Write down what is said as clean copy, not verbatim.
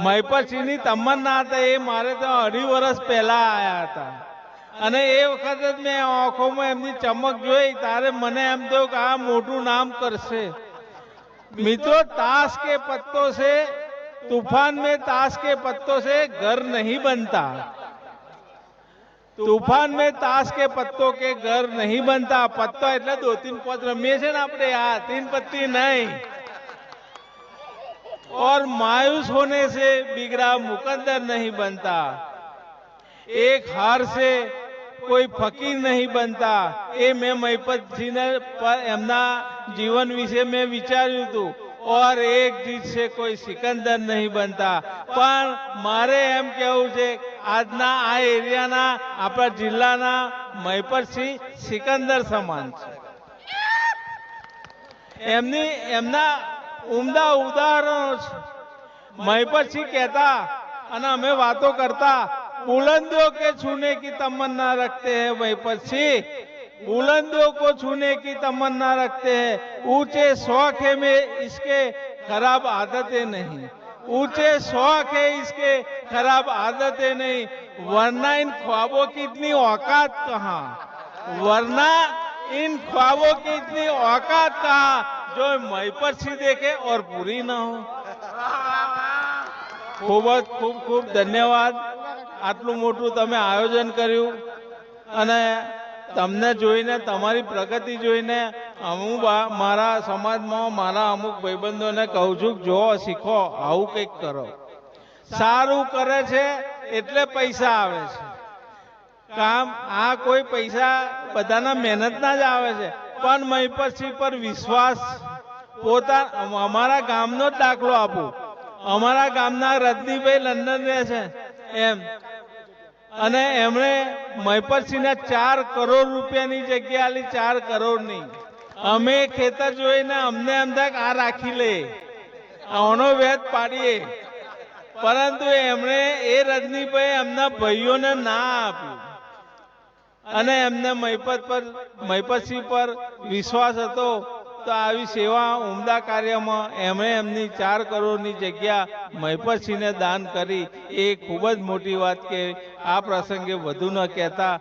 મહિપતસિંહની તમન્ના હતા એ મારે તો 2.5 વર્ષ પહેલા આયા હતા અને એ વખત જ મેં આંખોમાં એમની ચમક જોઈ ત્યારે મને એમ થયું કે આ મોટું નામ કરશે। મિત્રો ताश के पत्तों से तूफान में ताश के पत्तों से घर नहीं बनता, तूफान में ताश के पत्तों के घर नहीं बनता। पत्ता એટલે 2-3 5 રમીએ છે ને આપણે આ 3 पत्ती नहीं। और मायूस होने से बिगड़ा मुकद्दर नहीं बनता, एक हार से कोई फकीर नहीं बनता। ये मैं મહિપતસિંહને એમના जीवन विषय में विचार्યું હતું। और एक जीत से कोई सिकंदर नहीं बनता। पर मारे एम कहूं छे आजना आ एरियाना आपણા जिल्लाना મહિપતસિંહ सिकंदर समान छे। एमना उम्दा उदाहरणों छे। મહિપતસિંહ कहता અને અમે વાતો करता, बुलंदियों के छूने की तमन्ना रखते हैं महिपतसिंह, बुलंदियों को छूने की तमन्ना रखते हैं। ऊंचे शौक है में इसके खराब आदतें नहीं, ऊंचे शौक है इसके खराब आदतें नहीं। वरना इन ख्वाबों की इतनी औकात कहाँ, वरना इन ख्वाबों की इतनी औकात कहाँ जो મહિપતસિંહ देखे और पूरी ना हो। खूब खूब खूब धन्यवाद। આટલું મોટું તમે આયોજન કર્યું અને તમને જોઈને તમારી પ્રગતિ જોઈને હું મારા સમાજમાં મારા અમુક ભાઈબંધોને કહું છું જો શીખો આવું કંઈક કરો। સારું કરે છે એટલે પૈસા આવે છે। કામ આ કોઈ પૈસા બધાના મહેનતના જ આવે છે પણ મહિપતસિંહ પર વિશ્વાસ પોતા અમારા ગામનો જ દાખલો આપું। અમારા ગામના રજનીભાઈ લંડન રહે છે એમ અને એમણે મહિપતસિંહને 4 કરોડ રૂપિયાની જગ્યા આલી, 4 કરોડની। અમે ખેતર જોઈને અમને એમ થાય કે આ રાખી લે આનો વેત પાડીએ, પરંતુ એમણે એ રજનીભાઈ એમના ભાઈઓને ના આપ્યું અને એમને મહિપતસિંહ પર વિશ્વાસ હતો તો આવી સેવા ઉમદા કાર્યમાં એમણે એમની 4 કરોડની જગ્યા મહિપતસિંહને દાન કરી। એ ખૂબ જ મોટી વાત કે આ પ્રસંગે વધુ ન કહેતા